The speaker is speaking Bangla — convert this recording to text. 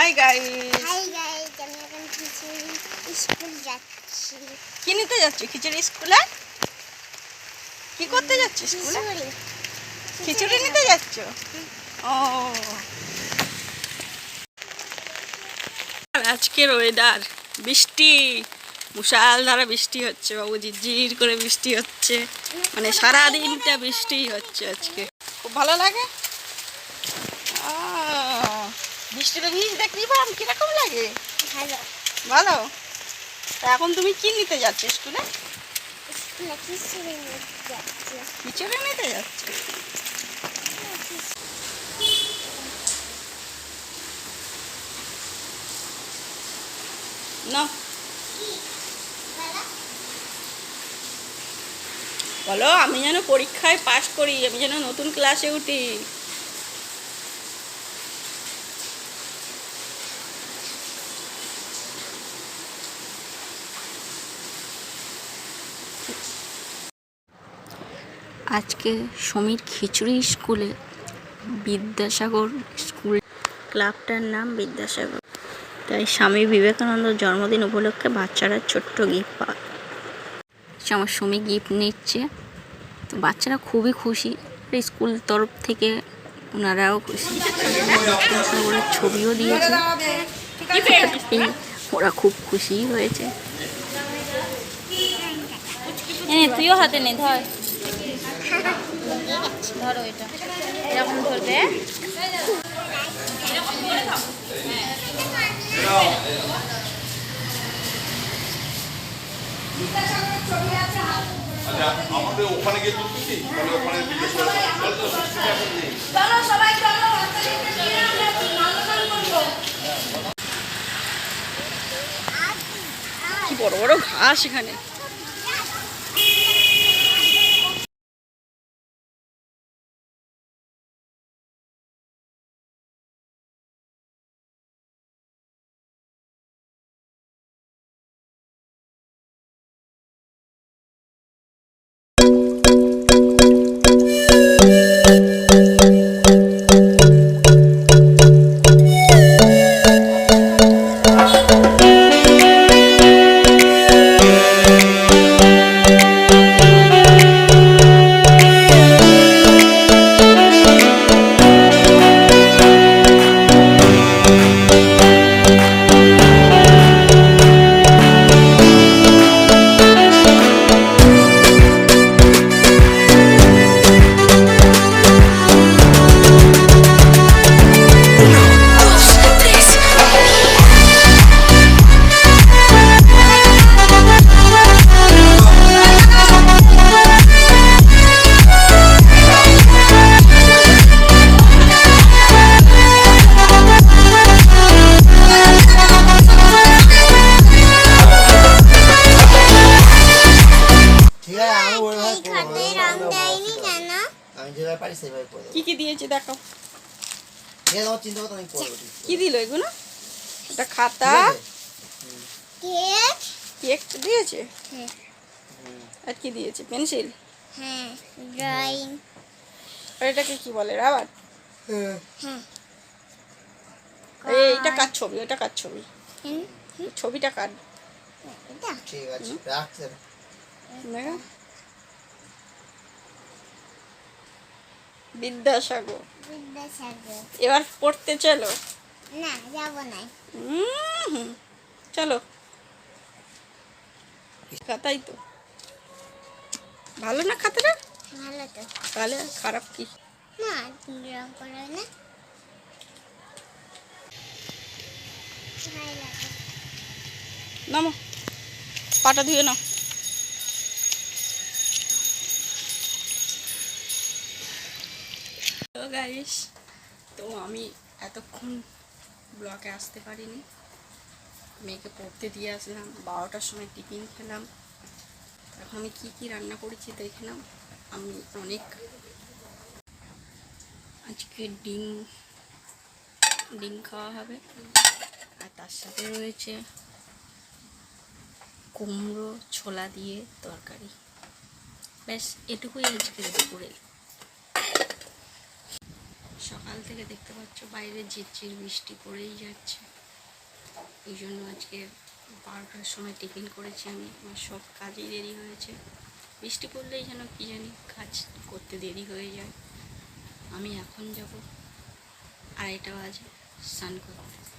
হাই গাইস, আমি এখন খিচুড়ি স্কুল যাচ্ছি। কি নিতে যাচ্ছ খিচুড়ি স্কুলে? কি করতে যাচ্ছ স্কুলে? খিচুড়ি নিতে যাচ্ছ? ও, আজকের ওয়েদার বৃষ্টি, মুষালধারা বৃষ্টি হচ্ছে বাবু, ঝিরঝির করে বৃষ্টি হচ্ছে, মানে সারাদিনটা বৃষ্টি হচ্ছে আজকে। খুব ভালো লাগে বৃষ্টিতে ভিজতে। কিরকম লাগে? ভালো। ভালো। তা এখন তুমি কি নিতে যাচ্ছ স্কুলে? খিচুড়ি নিতে যাচ্ছি। খিচুড়ি নিতে যাচ্ছ? না বলো, আমি যেন পরীক্ষায় পাশ করি, আমি যেন নতুন ক্লাসে উঠি। আজকে সমীর খিচুড়ি স্কুলে বিদ্যাসাগর স্কুল, ক্লাবটার নাম বিদ্যাসাগর, তাই স্বামী বিবেকানন্দের জন্মদিন উপলক্ষে বাচ্চারা ছোট্ট গিফট পায়। আমার সমী গিফট নিচ্ছে, তো বাচ্চারা খুবই খুশি, স্কুল তরফ থেকে ওনারাও খুশি। বিদ্যাসাগরের ছবিও দিয়েছে, ওরা খুব খুশি হয়েছে। তুইও হাতে নে, ধর ধরো, এটা এরকম ধরবে। আমাদের ওখানে গিয়ে তুলতেছি, তাহলে ওখানে কি বড় বড় ঘাস এখানে। কি কি দিয়েছে দেখো। কি দিল এগুলো? একটা খাতা, কেক দিয়েছে, আর কি দিয়েছে? পেন্সিল, হ্যাঁ, ড্রয়িং। আর এটাকে কি বলে? রাবার। এইটা কার ছবি? ওটা কার ছবি? ছবিটা কার? ঠিক আছে, রাখছে। বিদ্যাসাগর। বিদ্যাসাগর। এবার পড়তে চলো। না, যাব না। চলো। খাতাই তো ভালো না? খাতাটা ভালো তো। তাহলে খারাপ কি? না, রং করে না। ভালো লাগে। নামো, পাটা ধুয়ে নাও। হ্যালো গাইস, তো আমি এতক্ষণ ব্লগে আসতে পারিনি, মেয়েকে পড়তে দিয়ে আসলাম, 12টার সময় টিফিন খেলাম। এখন আমি কি কি রান্না করেছি দেখে নাও। আমি আজকে ডিম খাওয়া হবে, আর তার সাথে রয়েছে কুমড়ো ছোলা দিয়ে তরকারি। ব্যাস এটুকুই আজকে দুপুরে। সকাল থেকে দেখতে পাচ্ছ বাইরে ঝিরঝির বৃষ্টি পড়েই যাচ্ছে। এই জন্য আজকে 12টার সময় টিফিন করেছি আমি। আমার সব কাজেই দেরি হয়েছে। বৃষ্টি পড়লেই যেন কী জানি কাজ করতে দেরি হয়ে যায়। আমি এখন যাব 2:30 বাজে স্নান করতে।